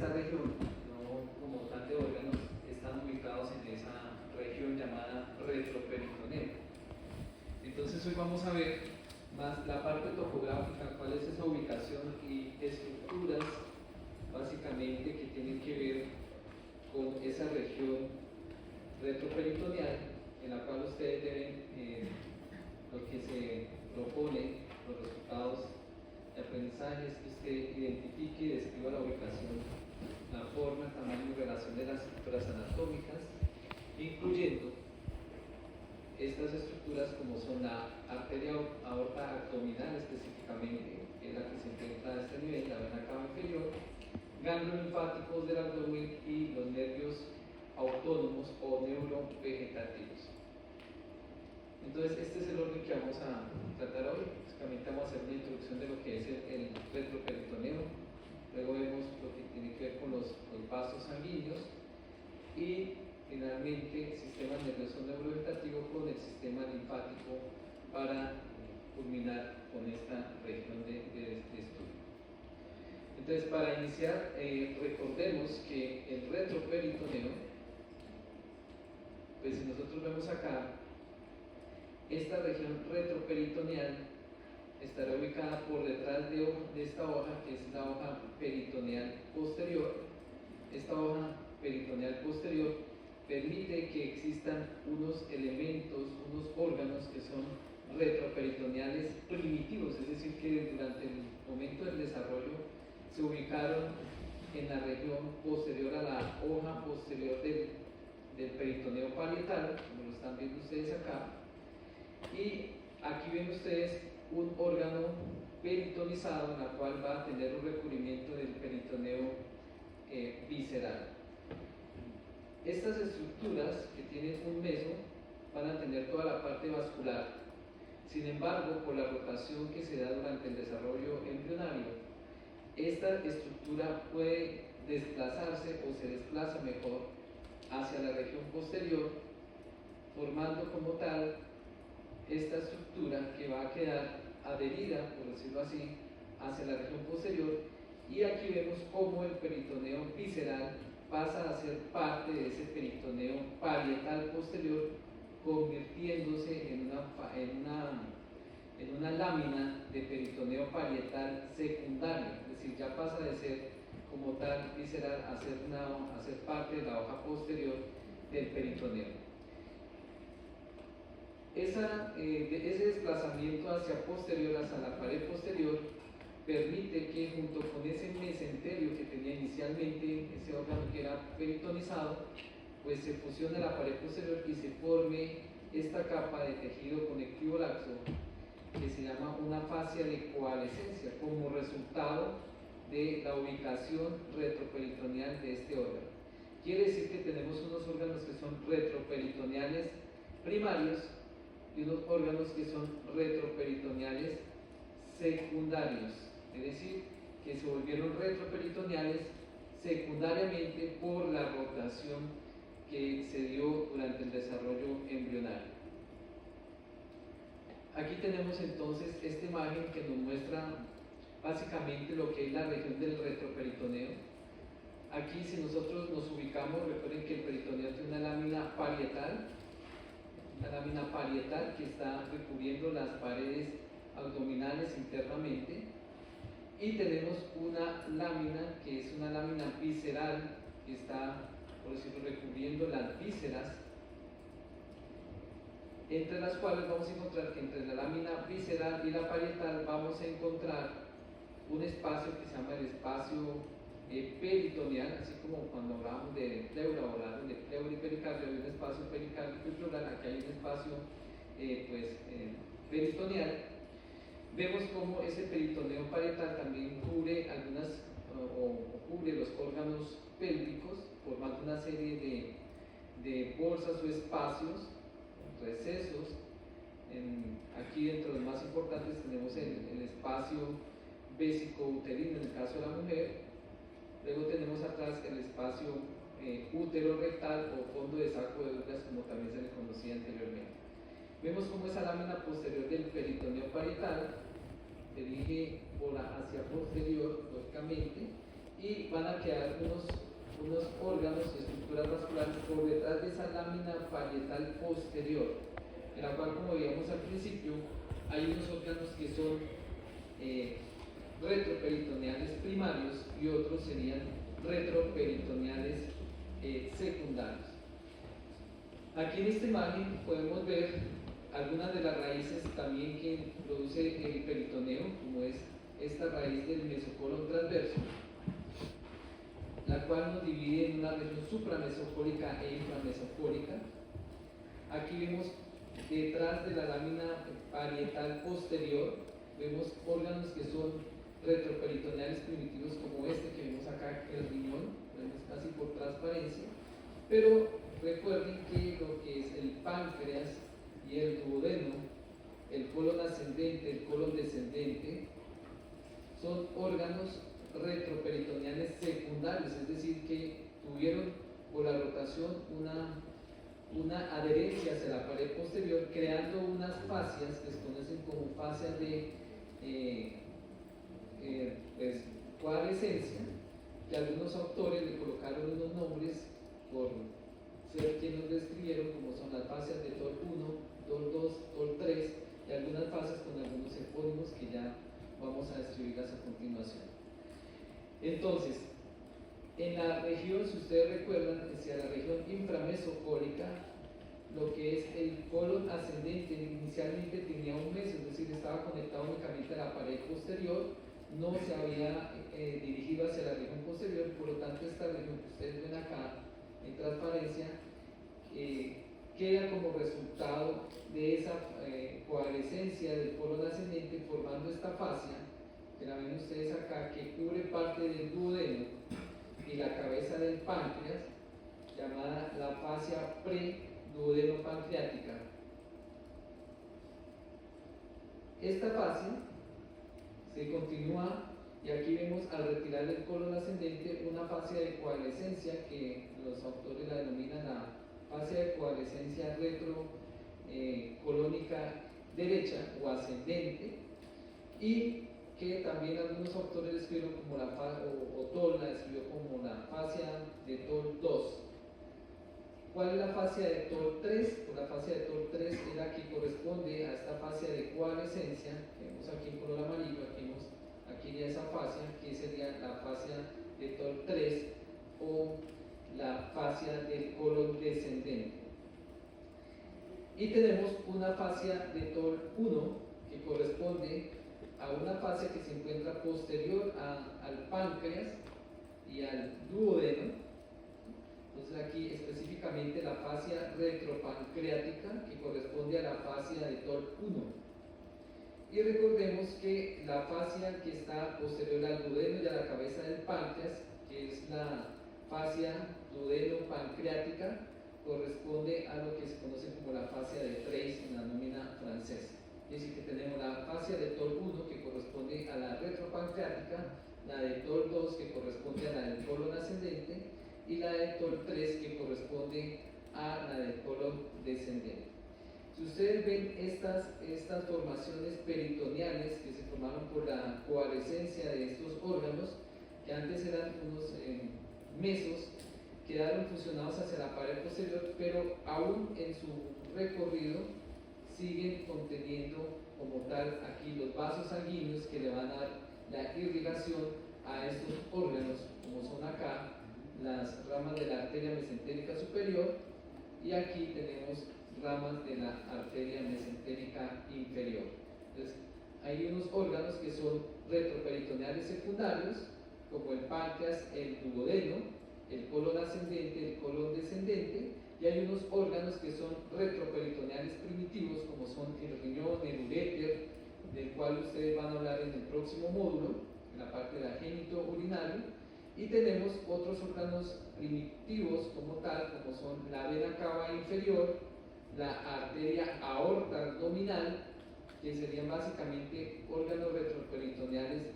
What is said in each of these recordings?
esta región, no como tal de órganos, están ubicados en esa región llamada retroperitoneo. Entonces hoy vamos a ver más la parte topográfica, cuál es esa ubicación y estructuras básicamente que tienen que ver con esa región retroperitoneal en la cual ustedes deben, lo que se propone, los resultados de aprendizaje es que usted identifique y describa la ubicación, la forma, tamaño y relación de las estructuras anatómicas, incluyendo estas estructuras como son la arteria aorta abdominal específicamente, que es la que se encuentra a este nivel, la vena cava inferior, ganglios linfáticos del abdomen y los nervios autónomos o neurovegetativos. Entonces este es el orden que vamos a tratar hoy. Básicamente vamos a hacer una introducción de lo que es el retroperitoneo, luego vemos lo que tiene que ver con los vasos sanguíneos y finalmente el sistema nervioso neurovegetativo con el sistema linfático para culminar con esta región de estudio. Entonces, para iniciar, recordemos que el retroperitoneo, pues si nosotros vemos acá, esta región retroperitoneal estará ubicada por detrás de esta hoja, que es la hoja peritoneal posterior. Esta hoja peritoneal posterior permite que existan unos elementos, unos órganos que son retroperitoneales primitivos, es decir, que durante el momento del desarrollo se ubicaron en la región posterior a la hoja posterior del peritoneo parietal, como lo están viendo ustedes acá, y aquí ven ustedes un órgano peritonizado en el cual va a tener un recubrimiento del peritoneo visceral. Estas estructuras que tienen un meso van a tener toda la parte vascular. Sin embargo, por la rotación que se da durante el desarrollo embrionario, esta estructura puede desplazarse o se desplaza mejor hacia la región posterior, formando como tal esta estructura que va a quedar adherida, por decirlo así, hacia la región posterior, y aquí vemos cómo el peritoneo visceral pasa a ser parte de ese peritoneo parietal posterior, convirtiéndose en una lámina de peritoneo parietal secundario, es decir, ya pasa de ser como tal visceral a ser parte de la hoja posterior del peritoneo. Ese desplazamiento hacia posterior, hacia la pared posterior, permite que junto con ese mesenterio que tenía inicialmente ese órgano que era peritonizado, pues se fusione la pared posterior y se forme esta capa de tejido conectivo laxo que se llama una fascia de coalescencia como resultado de la ubicación retroperitoneal de este órgano. Quiere decir que tenemos unos órganos que son retroperitoneales primarios y unos órganos que son retroperitoneales secundarios, es decir, que se volvieron retroperitoneales secundariamente por la rotación que se dio durante el desarrollo embrionario. Aquí tenemos entonces esta imagen que nos muestra básicamente lo que es la región del retroperitoneo. Aquí, si nosotros nos ubicamos, recuerden que el peritoneo tiene una lámina parietal que está recubriendo las paredes abdominales internamente, y tenemos una lámina que es una lámina visceral que está, por decirlo, recubriendo las vísceras, entre las cuales vamos a encontrar que entre la lámina visceral y la parietal vamos a encontrar un espacio que se llama el espacio peritoneal, así como cuando hablamos de pleura o hablamos de pleura y pericardio, hay un espacio pericárdico y pleural, aquí hay un espacio peritoneal. Vemos cómo ese peritoneo parietal también cubre cubre los órganos pélvicos, formando una serie de bolsas o espacios, recesos. Aquí dentro de los más importantes tenemos el espacio vesicouterino en el caso de la mujer. Luego tenemos atrás el espacio útero rectal o fondo de saco de Douglas, como también se le conocía anteriormente. Vemos cómo esa lámina posterior del peritoneo parietal se dirige hacia posterior, lógicamente, y van a quedar unos órganos y estructuras vasculares por detrás de esa lámina parietal posterior, en la cual, como veíamos al principio, hay unos órganos que son retroperitoneales primarios y otros serían retroperitoneales secundarios. Aquí en esta imagen podemos ver algunas de las raíces también que produce el peritoneo, como es esta raíz del mesocolon transverso, la cual nos divide en una región supramesocólica e inframesocólica. Aquí vemos detrás de la lámina parietal posterior, vemos órganos que son retroperitoneales primitivos, como este que vemos acá, el riñón, vemos casi por transparencia, pero recuerden que lo que es el páncreas y el duodeno, el colon ascendente, el colon descendente, son órganos retroperitoneales secundarios, es decir, que tuvieron por la rotación una adherencia hacia la pared posterior, creando unas fascias que se conocen como fascias de coadescencia, que algunos autores le colocaron unos nombres por ser quienes los describieron, como son las fascias de TOL 1, TOL 2, TOL 3, y algunas fascias con algunos epónimos que ya vamos a describirlas a continuación. Entonces, en la región, si ustedes recuerdan, hacia la región inframesocólica, lo que es el colon ascendente inicialmente tenía un meso, es decir, estaba conectado únicamente a la pared posterior, no se había dirigido hacia la región posterior, por lo tanto esta región que ustedes ven acá en transparencia queda como resultado de esa coadescencia del colon ascendente, formando esta fascia, que la ven ustedes acá, que cubre parte del duodeno y la cabeza del páncreas, llamada la fascia preduodeno-pancreática. Esta fascia se continúa, y aquí vemos al retirar el colon ascendente una fascia de coadescencia que los autores la denominan la fascia de coadescencia retrocolónica derecha o ascendente, y que también algunos autores describieron como la TOL la describió como la fascia de TOL 2. ¿Cuál es la fascia de TOL 3? Pues la fascia de TOL 3 es la que corresponde a esta fascia de coadescencia, que vemos aquí en color amarillo, aquí ya esa fascia, que sería la fascia de TOL 3 o la fascia del colon descendente. Y tenemos una fascia de TOL 1 que corresponde a una fascia que se encuentra posterior al páncreas y al duodeno. Entonces aquí específicamente la fascia retropancreática, que corresponde a la fascia de TOL 1. Y recordemos que la fascia que está posterior al duodeno y a la cabeza del páncreas, que es la fascia duodeno-pancreática, corresponde a lo que se conoce como la fascia de Treis en la nómina francesa. Es decir, que tenemos la fascia de TOL 1 que corresponde a la retropancreática, la de TOL 2 que corresponde a la del colon ascendente y la de TOL 3 que corresponde a la del colon descendente. Si ustedes ven estas formaciones peritoneales que se formaron por la coadescencia de estos órganos, que antes eran unos mesos, quedaron fusionados hacia la pared posterior, pero aún en su recorrido siguen conteniendo como tal aquí los vasos sanguíneos que le van a dar la irrigación a estos órganos, como son acá las ramas de la arteria mesentérica superior, y aquí tenemos ramas de la arteria mesentérica inferior. Entonces, hay unos órganos que son retroperitoneales secundarios, como el páncreas, el duodeno, el colon ascendente, el colon descendente, y hay unos órganos que son retroperitoneales primitivos, como son el riñón, el uréter, del cual ustedes van a hablar en el próximo módulo, en la parte del agénito urinario, y tenemos otros órganos primitivos como tal, como son la vena cava inferior, la arteria aorta abdominal, que serían básicamente órganos retroperitoneales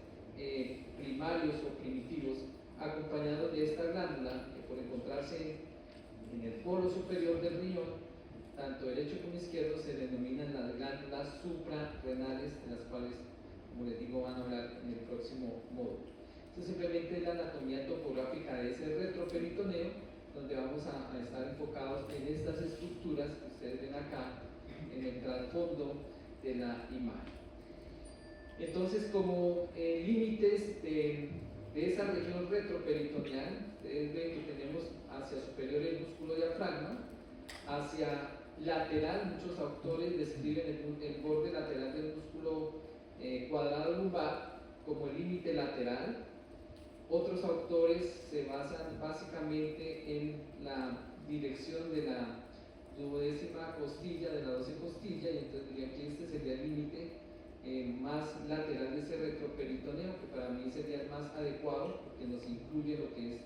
primarios o primitivos, acompañados de esta glándula que por encontrarse en el polo superior del riñón, tanto derecho como izquierdo, se denominan las glándulas suprarrenales, de las cuales, como les digo, van a hablar en el próximo módulo. Esto simplemente es la anatomía topográfica de ese retroperitoneo, donde vamos a estar enfocados en estas estructuras que ustedes ven acá en el trasfondo de la imagen. Entonces, como límites de esa región retroperitoneal, ustedes ven que tenemos hacia superior el músculo diafragma, hacia lateral, muchos autores describen el borde lateral del músculo cuadrado lumbar como el límite lateral. Otros autores se basan básicamente en la dirección de la 12ª costilla, de la 12 costilla, y entonces diría que este sería el límite más lateral de ese retroperitoneo, que para mí sería el más adecuado porque nos incluye lo que es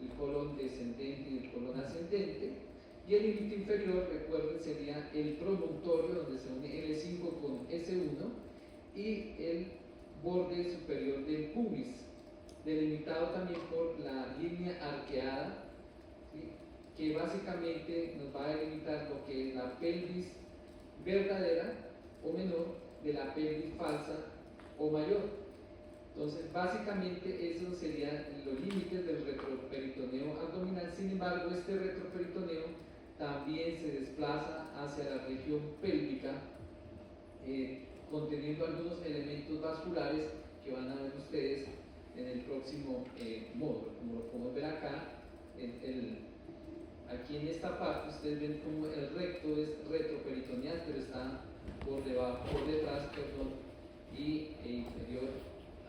el colon descendente y el colon ascendente. Y el límite inferior, recuerden, sería el promontorio, donde se une L5 con S1, y el borde superior del pubis, delimitado también por la línea arqueada, ¿sí?, que básicamente nos va a delimitar lo que es la pelvis verdadera o menor de la pelvis falsa o mayor. Entonces, básicamente esos serían los límites del retroperitoneo abdominal. Sin embargo, este retroperitoneo también se desplaza hacia la región pélvica, conteniendo algunos elementos vasculares que van a ver ustedes en el próximo módulo. Como lo podemos ver acá, aquí en esta parte ustedes ven como el recto es retroperitoneal, pero está por detrás, y inferior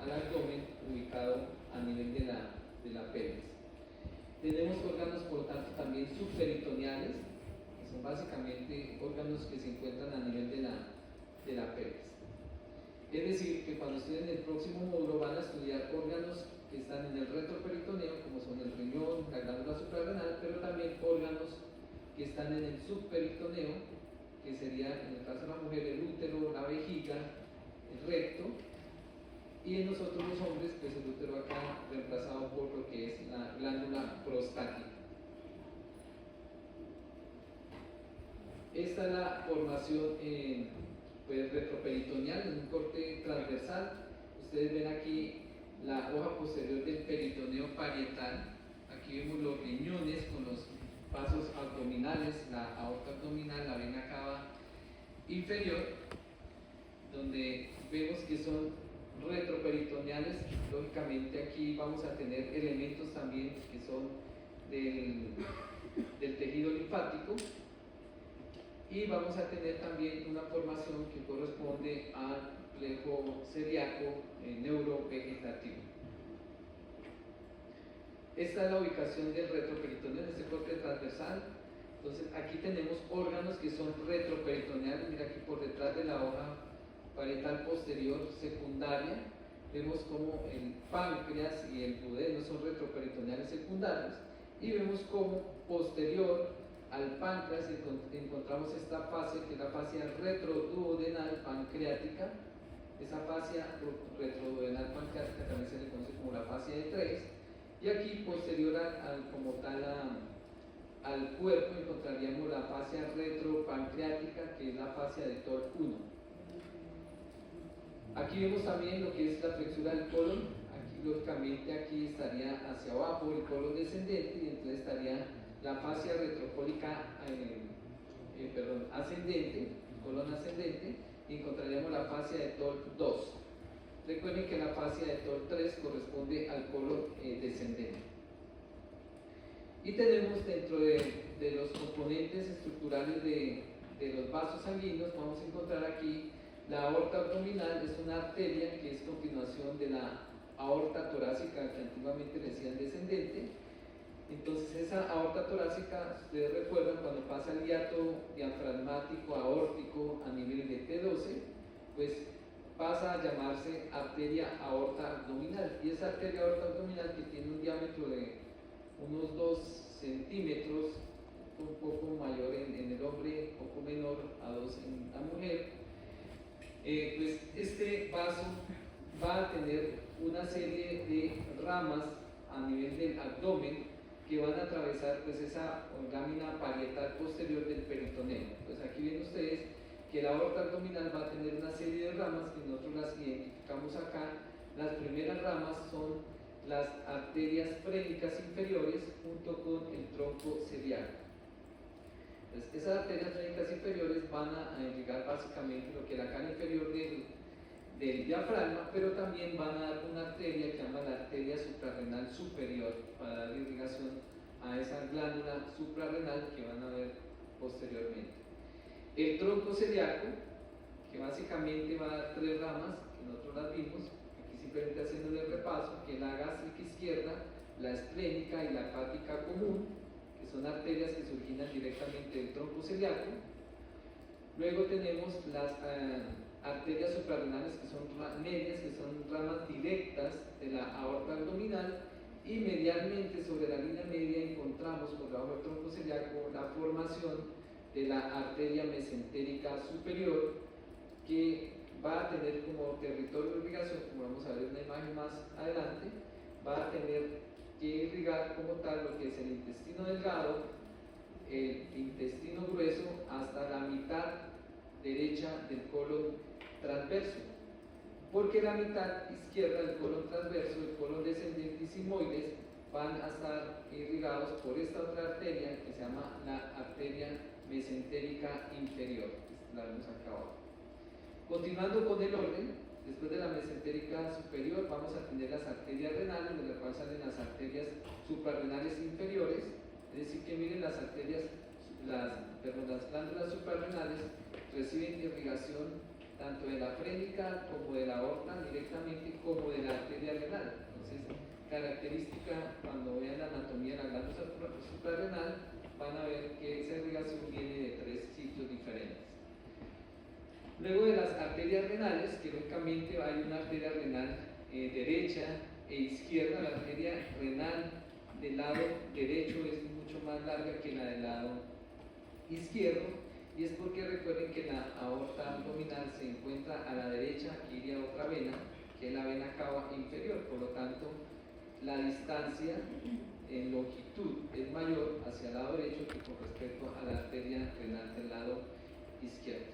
al abdomen, ubicado a nivel de la pelvis. Tenemos órganos, por lo tanto, también subperitoneales, que son básicamente órganos que se encuentran a nivel de la pelvis. Es decir, que cuando estudien el próximo módulo van a estudiar órganos que están en el retroperitoneo, como son el riñón, la glándula suprarrenal, pero también órganos que están en el subperitoneo, que sería, en el caso de la mujer, el útero, la vejiga, el recto, y en nosotros los hombres, pues el útero acá reemplazado por lo que es la glándula prostática. Esta es la formación pues, retroperitoneal en un corte transversal. Ustedes ven aquí la hoja posterior del peritoneo parietal. Aquí vemos los riñones con los vasos abdominales, la aorta abdominal, la vena cava inferior, donde vemos que son retroperitoneales. Lógicamente aquí vamos a tener elementos también que son del tejido linfático, y vamos a tener también una formación que corresponde al complejo celíaco neurovegetativo. Esta es la ubicación del retroperitoneo en este corte transversal. Entonces aquí tenemos órganos que son retroperitoneales. Mira aquí por detrás de la hoja parietal posterior secundaria vemos como el páncreas y el duodeno son retroperitoneales secundarios, y vemos como posterior al páncreas encontramos esta fascia, que es la fascia retroduodenal pancreática. Esa fascia retroduodenal pancreática también se le conoce como la fascia de 3, y aquí posterior como tal al cuerpo encontraríamos la fascia retropancreática, que es la fascia de TOR 1. Aquí vemos también lo que es la flexura del colon. Aquí lógicamente aquí estaría hacia abajo el colon descendente, y entonces estaría la fascia retropólica ascendente, el colon ascendente, y encontraríamos la fascia de TOR 2. Recuerden que la fascia de TOR 3 corresponde al colon descendente. Y tenemos dentro de los componentes estructurales de los vasos sanguíneos, vamos a encontrar aquí la aorta abdominal. Es una arteria que es continuación de la aorta torácica, que antiguamente le decían descendente. Entonces esa aorta torácica, ustedes recuerdan, cuando pasa el hiato diafragmático aórtico a nivel de T12, pues pasa a llamarse arteria aorta abdominal, y esa arteria aorta abdominal, que tiene un diámetro de unos 2 centímetros, un poco mayor en el hombre, un poco menor a 2 en la mujer, pues este vaso va a tener una serie de ramas a nivel del abdomen que van a atravesar pues esa lámina parietal posterior del peritoneo. Pues aquí ven ustedes que la aorta abdominal va a tener una serie de ramas que nosotros las identificamos acá. Las primeras ramas son las arterias frénicas inferiores junto con el tronco celíaco. Entonces, esas arterias frénicas inferiores van a irrigar básicamente lo que es la cara inferior del diafragma, pero también van a dar una arteria que se llama la arteria suprarrenal superior para dar irrigación a esa glándula suprarrenal que van a ver posteriormente. El tronco celíaco, que básicamente va a dar tres ramas, que nosotros las vimos, aquí simplemente haciendo el repaso, que es la gástrica izquierda, la esplénica y la hepática común, que son arterias que se originan directamente del tronco celíaco. Luego tenemos las arterias suprarrenales, que son medias, que son ramas directas de la aorta abdominal, y medialmente sobre la línea media encontramos por debajo del tronco celíaco la formación de la arteria mesentérica superior, que va a tener como territorio de irrigación, como vamos a ver en una imagen más adelante, va a tener que irrigar como tal lo que es el intestino delgado, el intestino grueso, hasta la mitad derecha del colon transverso, porque la mitad izquierda del colon transverso, el colon descendente y sigmoides, van a estar irrigados por esta otra arteria que se llama la arteria mesentérica inferior, la vemos acá abajo. Continuando con el orden, después de la mesentérica superior vamos a tener las arterias renales, de las cuales salen las arterias suprarrenales inferiores, es decir que miren las arterias, las glándulas suprarrenales reciben irrigación tanto de la frénica como de la aorta directamente, como de la arteria renal. Entonces, característica, cuando vean la anatomía de la glándula suprarrenal, van a ver que esa irrigación viene de tres sitios diferentes. Luego de las arterias renales, que lógicamente hay una arteria renal derecha e izquierda. La arteria renal del lado derecho es mucho más larga que la del lado izquierdo, y es porque recuerden que la aorta abdominal se encuentra a la derecha, aquí iría otra vena, que es la vena cava inferior, por lo tanto la distancia en longitud es mayor hacia el lado derecho que con respecto a la arteria renal del lado izquierdo.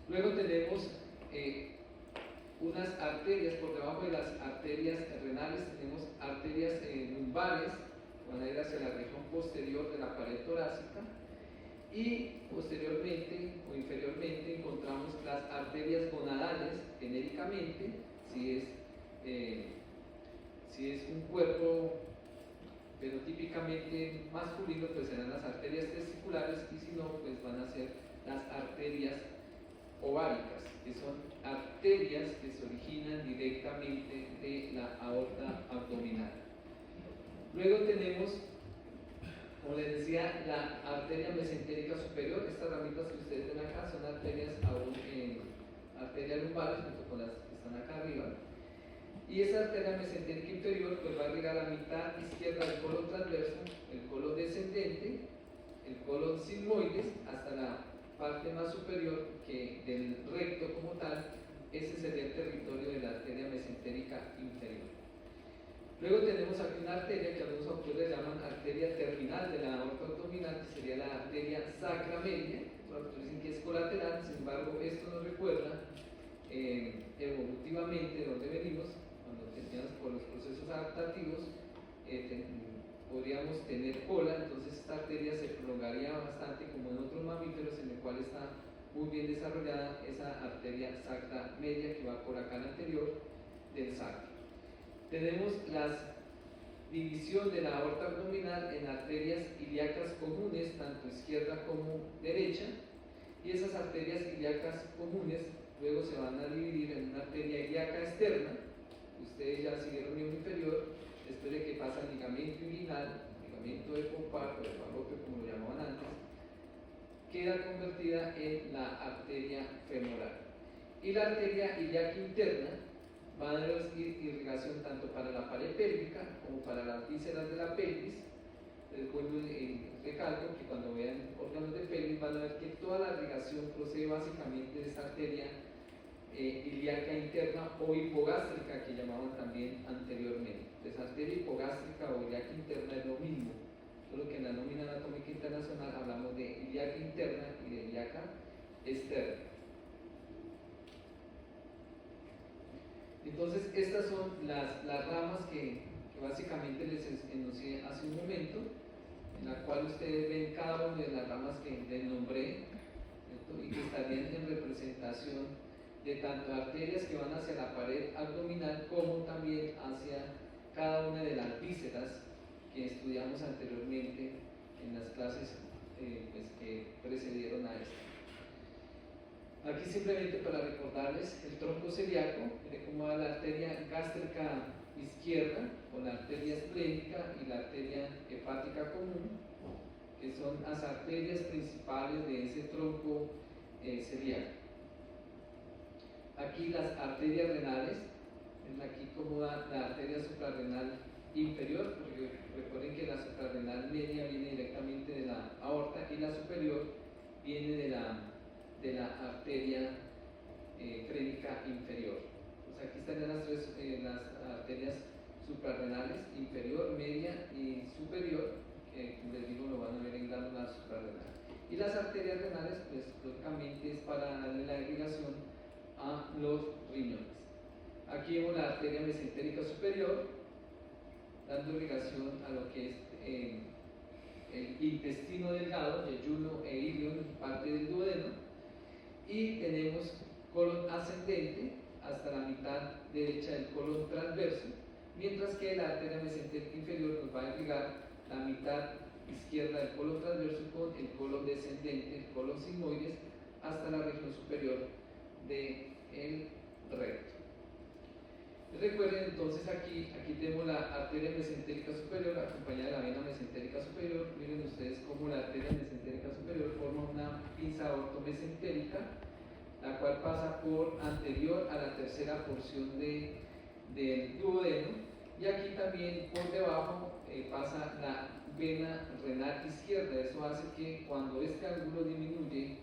Luego tenemos unas arterias, por debajo de las arterias renales tenemos arterias lumbares, que van a ir hacia la región posterior de la pared torácica, y posteriormente o inferiormente encontramos las arterias gonadales, genéricamente, si es un cuerpo fenotípicamente masculino, pues serán las arterias testiculares, y si no, pues van a ser las arterias ováricas, que son arterias que se originan directamente de la aorta abdominal. Luego tenemos, como les decía, la arteria mesentérica superior. Estas ramitas que ustedes ven acá son arterias lumbares, junto con las que están acá arriba. Y esa arteria mesentérica inferior pues va a irrigar la mitad izquierda del colon transverso, el colon descendente, el colon sigmoides, hasta la parte más superior que del recto como tal. Ese sería el territorio de la arteria mesentérica inferior. Luego tenemos aquí una arteria que algunos autores llaman arteria terminal de la aorta abdominal, que sería la arteria sacra media. Los autores dicen que es colateral, sin embargo esto nos recuerda evolutivamente de donde venimos. Cuando teníamos por los procesos adaptativos podríamos tener cola, entonces esta arteria se prolongaría bastante como en otros mamíferos, en el cual está muy bien desarrollada esa arteria sacra media que va por acá al anterior del sacro. Tenemos la división de la aorta abdominal en arterias ilíacas comunes, tanto izquierda como derecha, y esas arterias ilíacas comunes luego se van a dividir en una arteria ilíaca externa. Ustedes ya siguieron miembro inferior, después de que pasa el ligamento inguinal, ligamento de Pompar o de Falopio, como lo llamaban antes, queda convertida en la arteria femoral. Y la arteria ilíaca interna va a dar irrigación tanto para la pared pélvica como para las vísceras de la pelvis. Les vuelvo recalco que cuando vean órganos de pelvis van a ver que toda la irrigación procede básicamente de esta arteria ilíaca interna o hipogástrica, que llamaban también anteriormente. Entonces, arteria hipogástrica o ilíaca interna es lo mismo, solo que en la nómina anatómica internacional hablamos de ilíaca interna y de ilíaca externa. Entonces, estas son las ramas que básicamente les enuncié hace un momento, en la cual ustedes ven cada una de las ramas que les nombré, ¿cierto? Y que estarían en representación de tanto arterias que van hacia la pared abdominal como también hacia cada una de las vísceras que estudiamos anteriormente en las clases pues, que precedieron a esta. Aquí simplemente para recordarles el tronco celíaco, como va la arteria gástrica izquierda con la arteria esplénica y la arteria hepática común, que son las arterias principales de ese tronco celíaco. Aquí las arterias renales, aquí como va la arteria suprarrenal inferior, porque recuerden que la suprarrenal media viene directamente de la aorta y la superior viene de la arteria crénica inferior. Pues aquí estarían las arterias suprarrenales, inferior, media y superior, que como les digo lo van a ver en glándula suprarrenal. Y las arterias renales, pues lógicamente es para darle la irrigación a los riñones. Aquí vemos la arteria mesentérica superior, dando irrigación a lo que es el intestino delgado, yeyuno e ilion, parte del duodeno. Y tenemos colon ascendente hasta la mitad derecha del colon transverso, mientras que la arteria mesentérica inferior nos va a irrigar la mitad izquierda del colon transverso con el colon descendente, el colon sigmoides, hasta la región superior del recto. Recuerden entonces aquí tenemos la arteria mesentérica superior acompañada de la vena mesentérica superior. Miren ustedes cómo la arteria mesentérica superior forma una pinza ortomesentérica, la cual pasa por anterior a la tercera porción del duodeno, y aquí también por debajo pasa la vena renal izquierda. Eso hace que cuando este ángulo disminuye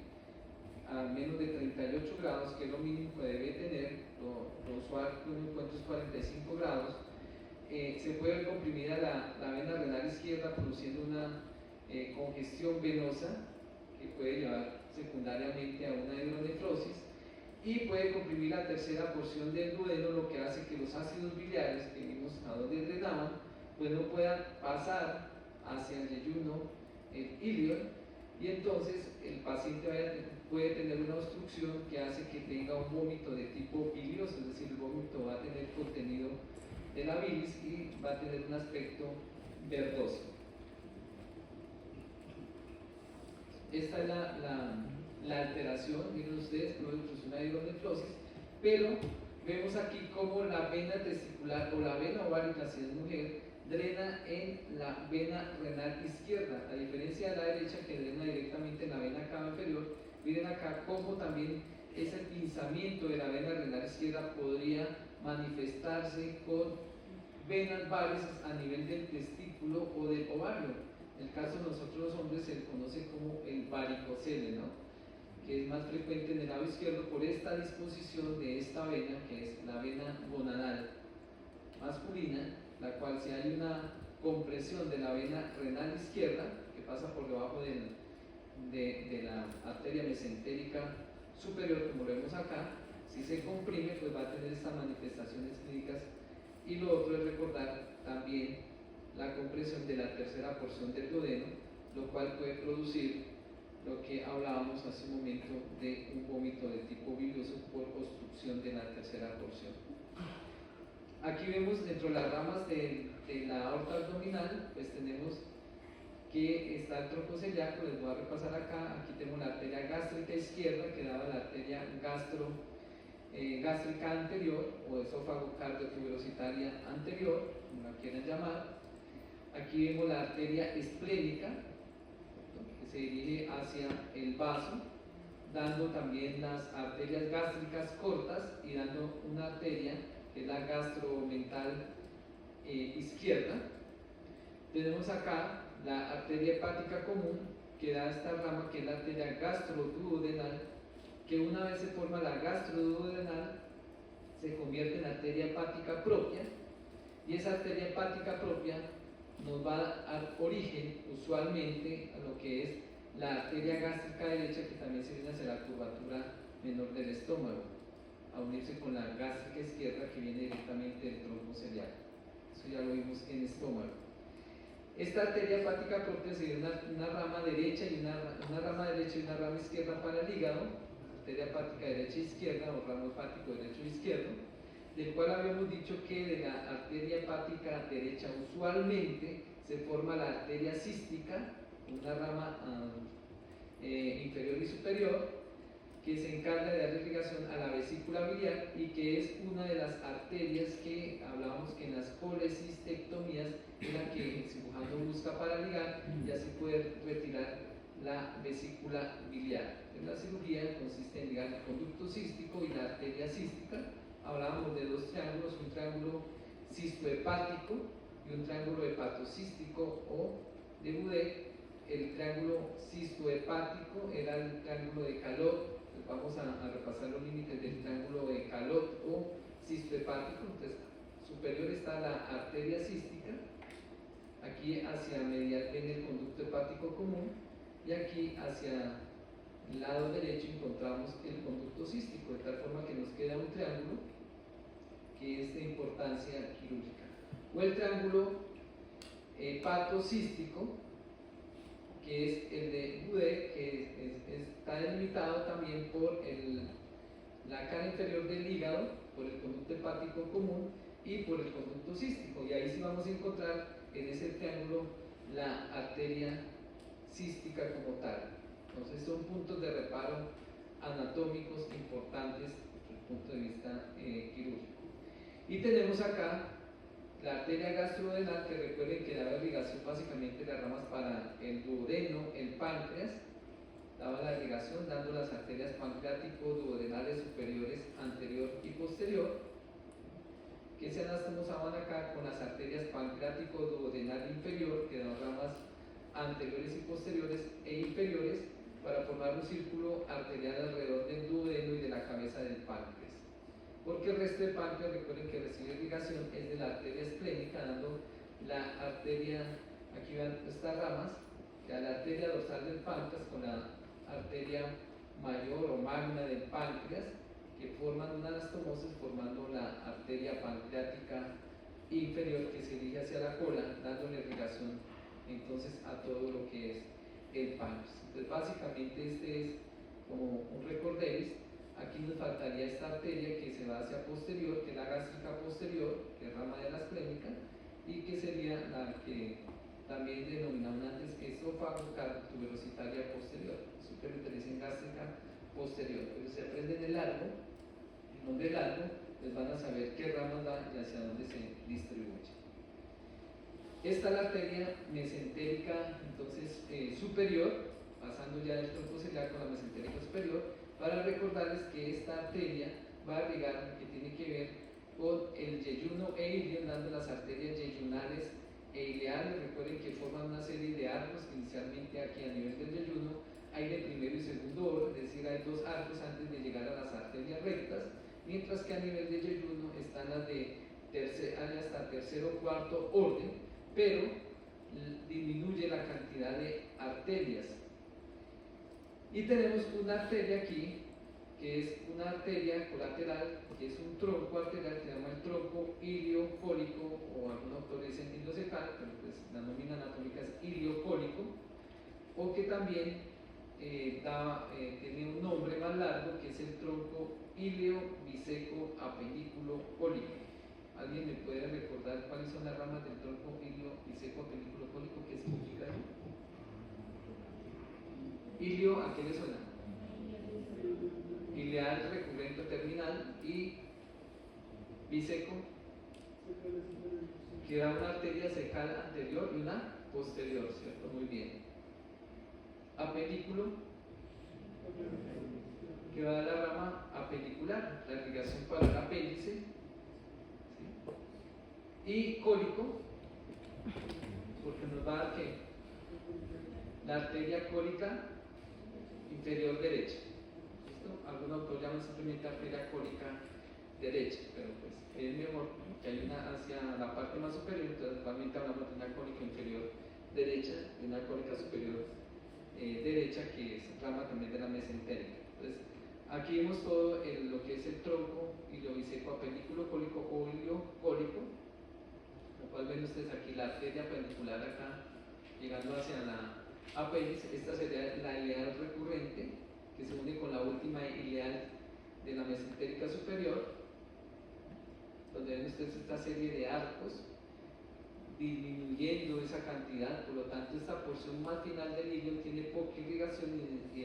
a menos de 38 grados, que es lo mínimo que debe tener, lo usual que uno encuentra es 45 grados, se puede ver comprimida la vena renal izquierda, produciendo una congestión venosa que puede llevar secundariamente a una hidronefrosis, y puede comprimir la tercera porción del duodeno, lo que hace que los ácidos biliares que vimos a donde drenaban pues no puedan pasar hacia el yeyuno, el ilion, y entonces el paciente puede tener una obstrucción que hace que tenga un vómito de tipo bilioso, es decir, el vómito va a tener contenido de la bilis y va a tener un aspecto verdoso. Esta es la alteración, miren ustedes, es una hidronefrosis, pero vemos aquí cómo la vena testicular o la vena ovárica, si es mujer, drena en la vena renal izquierda, a diferencia de la derecha que drena directamente en la vena cava inferior. Miren acá cómo también ese pinzamiento de la vena renal izquierda podría manifestarse con venas varices a nivel del testículo o del ovario. En el caso de nosotros los hombres se conoce como el varicocele, ¿no?, que es más frecuente en el lado izquierdo por esta disposición de esta vena, que es la vena gonadal masculina, la cual, si hay una compresión de la vena renal izquierda que pasa por debajo de la arteria mesentérica superior, como lo vemos acá, si se comprime pues va a tener estas manifestaciones clínicas. Y lo otro es recordar también la compresión de la tercera porción del duodeno, lo cual puede producir lo que hablábamos hace un momento de un vómito de tipo bilioso por obstrucción de la tercera porción. Aquí vemos dentro de las ramas de la aorta abdominal, pues tenemos que está el tronco celíaco. Les voy a repasar acá. Aquí tenemos la arteria gástrica izquierda, que daba la arteria gástrica anterior o esófago cardiofibrositaria anterior, como la quieran llamar. Aquí vemos la arteria esplénica, que se dirige hacia el vaso, dando también las arterias gástricas cortas y dando una arteria que es la gastromental izquierda. Tenemos acá la arteria hepática común, que da esta rama, que es la arteria gastroduodenal, que una vez se forma la gastroduodenal se convierte en arteria hepática propia, y esa arteria hepática propia nos va a dar origen usualmente a lo que es la arteria gástrica derecha, que también se viene hacia la curvatura menor del estómago. a unirse con la gástrica izquierda que viene directamente del tronco ciliar. Eso ya lo vimos en estómago. Esta arteria hepática propia sería una rama derecha y una rama derecha y una rama izquierda para el hígado, arteria hepática derecha e izquierda o ramo hepático derecho e izquierdo, del cual habíamos dicho que de la arteria hepática derecha usualmente se forma la arteria cística, una rama inferior y superior, que se encarga de dar irrigación a la vesícula biliar y que es una de las arterias que hablábamos que en las colecistectomías es la que el cirujano busca para ligar y así poder retirar la vesícula biliar. En la cirugía consiste en ligar el conducto cístico y la arteria cística. Hablábamos de dos triángulos, un triángulo cistohepático y un triángulo hepatocístico o de Boudet. El triángulo cistohepático era el triángulo de Calot. Vamos a repasar los límites del triángulo de Calot o cistohepático. Entonces, superior está la arteria cística, aquí hacia medial viene el conducto hepático común y aquí hacia el lado derecho encontramos el conducto cístico, de tal forma que nos queda un triángulo que es de importancia quirúrgica. O el triángulo hepatocístico, que es el de Boudet, que está delimitado también por la cara inferior del hígado, por el conducto hepático común y por el conducto cístico. Y ahí sí vamos a encontrar en ese triángulo la arteria cística como tal. Entonces son puntos de reparo anatómicos importantes desde el punto de vista quirúrgico. Y tenemos acá la arteria gastrodenal, que recuerden que daba irrigación básicamente las ramas para el duodeno, el páncreas, daba la irrigación dando las arterias pancreático-duodenales superiores anterior y posterior, que se anastomosaban acá con las arterias pancreático-duodenal inferior, que dan ramas anteriores y posteriores e inferiores para formar un círculo arterial alrededor del duodeno y de la cabeza del páncreas. Porque el resto del páncreas, recuerden que recibe irrigación, es de la arteria esplénica, dando la arteria, aquí vean estas ramas, la arteria dorsal del páncreas con la arteria mayor o magna del páncreas, que forman una anastomosis formando la arteria pancreática inferior que se dirige hacia la cola, dándole irrigación entonces a todo lo que es el páncreas. Entonces básicamente este es como un recorderis. Aquí nos faltaría esta arteria que se va hacia posterior, que es la gástrica posterior, que es rama de la esplénica, y que sería la que también denominaban antes esófago-tuberositaria posterior. Eso que dicen gástrica posterior. Pero si aprenden el largo, el nombre largo, pues van a saber qué ramas va y hacia dónde se distribuye. Esta es la arteria mesentérica, entonces superior, pasando ya del tronco ciliar con la mesentérica superior, para recordarles que esta arteria va a irrigar, que tiene que ver con el yeyuno e ilio, dando las arterias yeyunales e ileales. Recuerden que forman una serie de arcos, que inicialmente aquí a nivel del yeyuno hay de primero y segundo orden, es decir, hay dos arcos antes de llegar a las arterias rectas, mientras que a nivel del yeyuno están las de hasta tercero o cuarto orden, pero disminuye la cantidad de arterias. Y tenemos una arteria aquí, que es una arteria colateral, que es un tronco arterial que se llama el tronco iliocólico, o algunos autores dicen ileocecal, pero pues la nómina anatómica es iliocólico, o que también tiene un nombre más largo, que es el tronco ilio-biseco apendículo cólico. ¿Alguien me puede recordar cuáles son las ramas del tronco ilio-biseco apendículo cólico? ¿Qué significa eso? Ilio, ¿a qué le suena? Ileal recurrente terminal, y biseco, que da una arteria secal anterior y una posterior, ¿cierto? Muy bien. Apendículo, que va a la rama apendicular, la irrigación para el apéndice, ¿sí? Y cólico, porque nos va a dar ¿qué? La arteria cólica inferior derecha. ¿Listo? Algún autor llama simplemente arteria cólica derecha, pero pues es mejor que hay una hacia la parte más superior. Entonces realmente hablamos de una cólica inferior derecha, de una cólica superior derecha, que es rama también de la mesentérica. Entonces Aquí vemos todo lo que es el tronco iliobiseco apendículo cólico o iliocólico, lo cual ven ustedes aquí la arteria apendicular acá, llegando hacia la apéndice. Esta sería la ileal recurrente, que se une con la última ileal de la mesentérica superior, donde ven ustedes esta serie de arcos, disminuyendo esa cantidad. Por lo tanto, esta porción marginal del ilio tiene poca irrigación y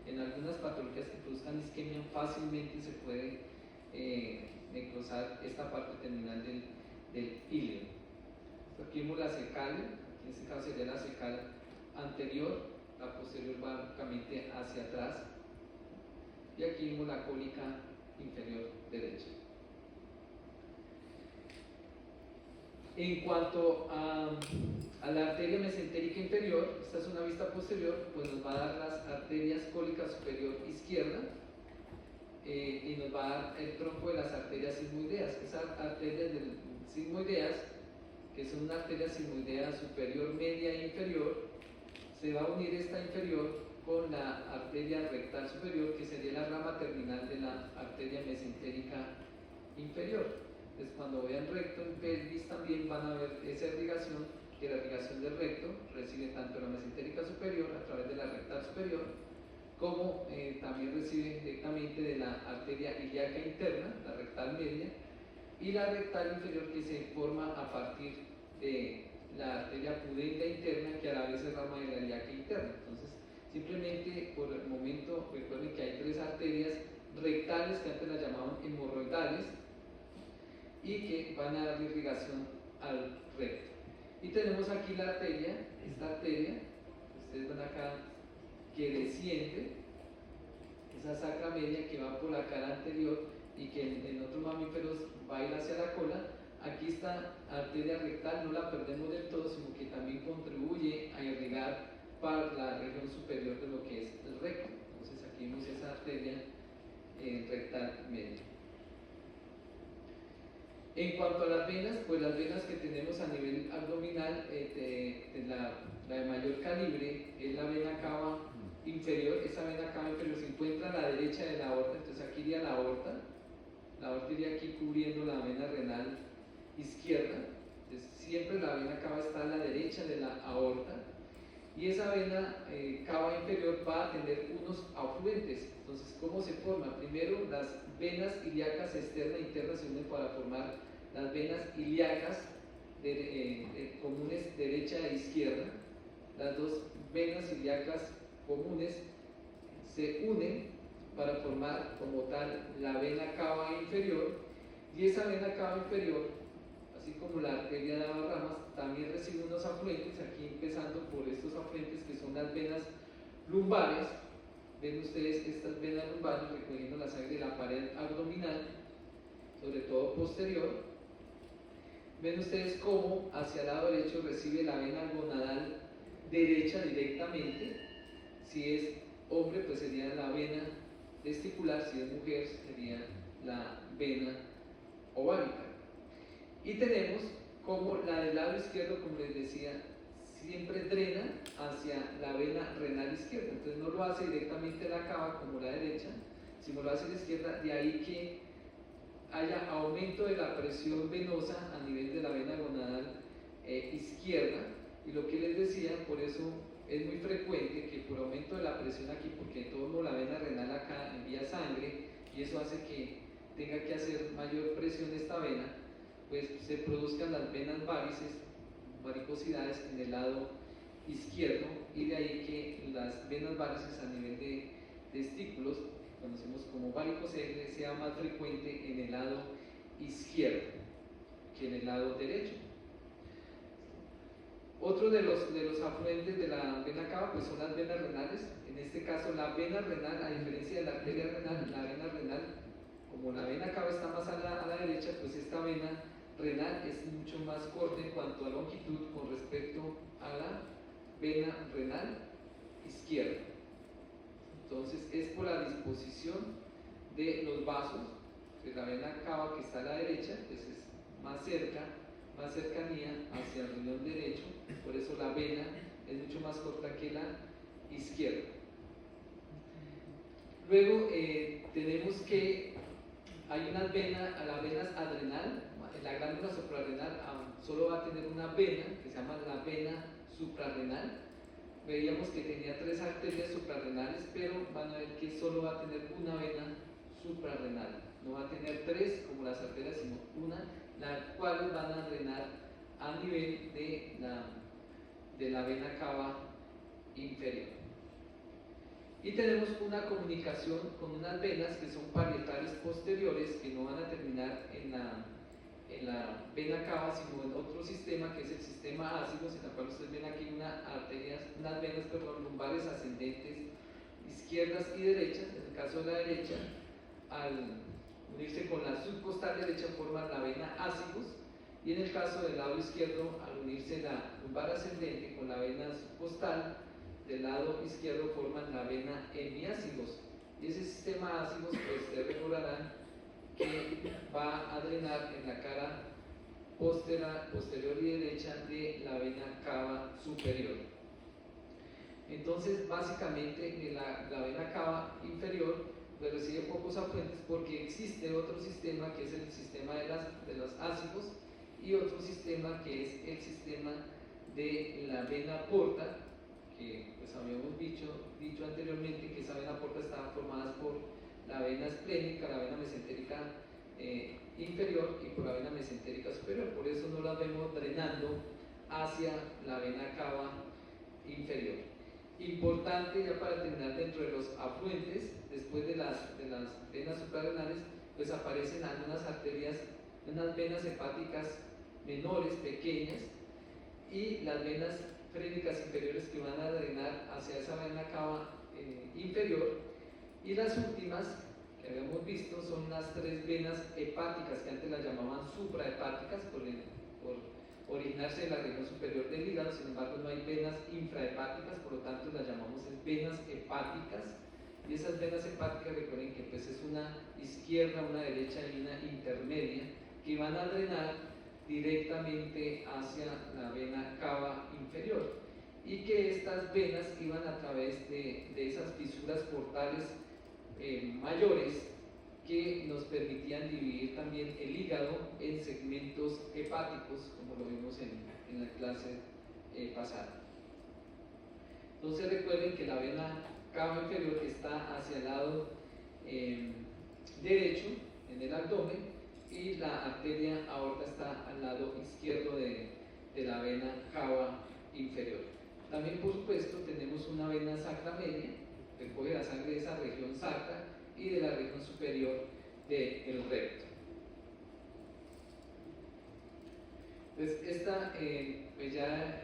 en algunas patologías que produzcan isquemia fácilmente se puede necrosar esta parte terminal del ilio. Aquí vemos la cecal, aquí en este caso sería la cecal anterior, la posterior va únicamente hacia atrás, y aquí vemos la cólica inferior derecha. En cuanto a la arteria mesentérica inferior, esta es una vista posterior, pues nos va a dar las arterias cólica superior izquierda y nos va a dar el tronco de las arterias sigmoideas. Esas arterias sigmoideas, que son una arteria sigmoidea superior, media e inferior, se va a unir esta inferior con la arteria rectal superior, que sería la rama terminal de la arteria mesentérica inferior. Entonces, cuando vean recto en pelvis también van a ver esa irrigación, que la irrigación del recto recibe tanto la mesentérica superior a través de la rectal superior, como también recibe directamente de la arteria ilíaca interna, la rectal media, y la rectal inferior, que se forma a partir de la arteria pudenda interna, que a la vez es rama de la ilíaca interna. Entonces, simplemente por el momento recuerden que hay tres arterias rectales que antes las llamaban hemorroidales y que van a dar irrigación al recto. Y tenemos aquí la arteria, esta arteria, ustedes ven acá que desciende, esa sacra media que va por la cara anterior y que en otros mamíferos va a ir hacia la cola. Aquí esta arteria rectal no la perdemos del todo, sino que también contribuye a irrigar para la región superior de lo que es el recto. Entonces aquí vemos esa arteria rectal media. En cuanto a las venas, pues las venas que tenemos a nivel abdominal, la de mayor calibre es la vena cava inferior. Esa vena cava inferior se encuentra a la derecha de la aorta, entonces aquí iría la aorta iría aquí cubriendo la vena renal izquierda. Entonces siempre la vena cava está a la derecha de la aorta, y esa vena cava inferior va a tener unos afluentes. Entonces, ¿cómo se forma? Primero, las venas ilíacas externa e interna se unen para formar las venas ilíacas comunes derecha e izquierda. Las dos venas ilíacas comunes se unen para formar como tal la vena cava inferior, y esa vena cava inferior, así como la arteria de Abarramas, también recibe unos afluentes, aquí empezando por estos afluentes que son las venas lumbares. Ven ustedes estas venas lumbares recogiendo la sangre de la pared abdominal, sobre todo posterior. Ven ustedes cómo hacia el lado derecho recibe la vena gonadal derecha directamente. Si es hombre, pues sería la vena testicular; si es mujer, sería la vena ovárica. Y tenemos como la del lado izquierdo, como les decía, siempre drena hacia la vena renal izquierda. Entonces no lo hace directamente la cava como la derecha, sino lo hace a la izquierda. De ahí que haya aumento de la presión venosa a nivel de la vena gonadal izquierda. Y lo que les decía, por eso es muy frecuente que por aumento de la presión aquí, porque de todo modo la vena renal acá envía sangre y eso hace que tenga que hacer mayor presión esta vena, pues se produzcan las venas varices, varicosidades en el lado izquierdo, y de ahí que las venas varices a nivel de testículos, que conocemos como varicocele, sea más frecuente en el lado izquierdo que en el lado derecho. Otro de los afluentes de la vena cava pues son las venas renales. En este caso la vena renal, a diferencia de la arteria renal, la vena renal, como la vena cava está más a la derecha, pues esta vena renal es mucho más corta en cuanto a longitud con respecto a la vena renal izquierda. Entonces es por la disposición de los vasos de la vena cava que está a la derecha, pues es más cercanía hacia el riñón derecho, por eso la vena es mucho más corta que la izquierda. Luego tenemos que hay unas venas, a las venas adrenal, la glándula suprarrenal solo va a tener una vena que se llama la vena suprarrenal. Veíamos que tenía 3 arterias suprarrenales, pero van a ver que solo va a tener una vena suprarrenal. No va a tener 3 como las arterias, sino una, las cuales van a drenar a nivel de la vena cava inferior. Y tenemos una comunicación con unas venas que son parietales posteriores, que no van a terminar en la vena cava, sino en otro sistema, que es el sistema ácido, en el cual ustedes ven aquí unas venas lumbares ascendentes, izquierdas y derechas. En el caso de la derecha, al unirse con la subcostal derecha, forman la vena ácidos, y en el caso del lado izquierdo, al unirse la lumbar ascendente con la vena subcostal del lado izquierdo, forman la vena hemiácidos, y ese sistema ácidos, pues ustedes recordarán que va a drenar en la cara posterior y derecha de la vena cava superior. Entonces, básicamente, la vena cava inferior pues recibe pocos afluentes porque existe otro sistema que es el sistema de los ácidos, y otro sistema que es el sistema de la vena porta, que pues habíamos dicho anteriormente que esa vena porta estaba formada por la vena esplénica, la vena mesentérica inferior, y por la vena mesentérica superior. Por eso no la vemos drenando hacia la vena cava inferior. Importante, ya para terminar, dentro de los afluentes, después de las venas suprarrenales, pues aparecen algunas arterias, unas venas hepáticas menores, pequeñas, y las venas frénicas inferiores que van a drenar hacia esa vena cava inferior. Y las últimas que habíamos visto son las 3 venas hepáticas, que antes las llamaban suprahepáticas por originarse de la región superior del hígado. Sin embargo, no hay venas infrahepáticas, por lo tanto las llamamos venas hepáticas. Y esas venas hepáticas, recuerden que pues es una izquierda, una derecha y una intermedia, que van a drenar directamente hacia la vena cava inferior, y que estas venas iban a través de esas fisuras portales mayores, que nos permitían dividir también el hígado en segmentos hepáticos, como lo vimos en la clase pasada. Entonces recuerden que la vena cava inferior está hacia el lado derecho, en el abdomen, y la arteria aorta está al lado izquierdo de la vena cava inferior. También, por supuesto, tenemos una vena sacra media, recoge la sangre de esa región sacra y de la región superior del recto. Pues esta pues ya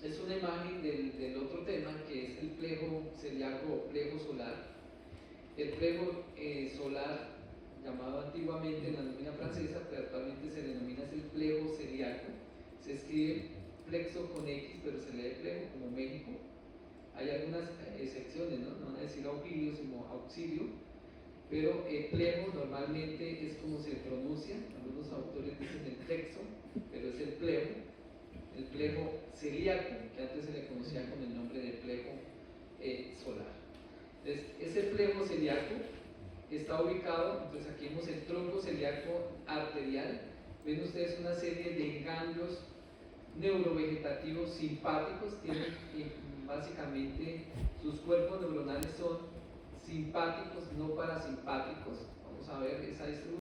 es una imagen del otro tema, que es el plejo celíaco o plejo solar. El plejo solar, llamado antiguamente en la nómina francesa, pero actualmente se denomina el plejo celíaco. Se escribe plexo con X, pero se lee plejo como México. Hay algunas excepciones, ¿no? No van a decir auxilio, sino auxilio, pero plejo normalmente es como se pronuncia. Algunos autores dicen el plexo, pero es el plejo celíaco, que antes se le conocía con el nombre de plejo solar. Entonces, ese plejo celíaco está ubicado, entonces aquí vemos el tronco celíaco arterial. Ven ustedes una serie de ganglios neurovegetativos simpáticos, tienen básicamente sus cuerpos neuronales son simpáticos, no parasimpáticos. Vamos a ver esa distribución.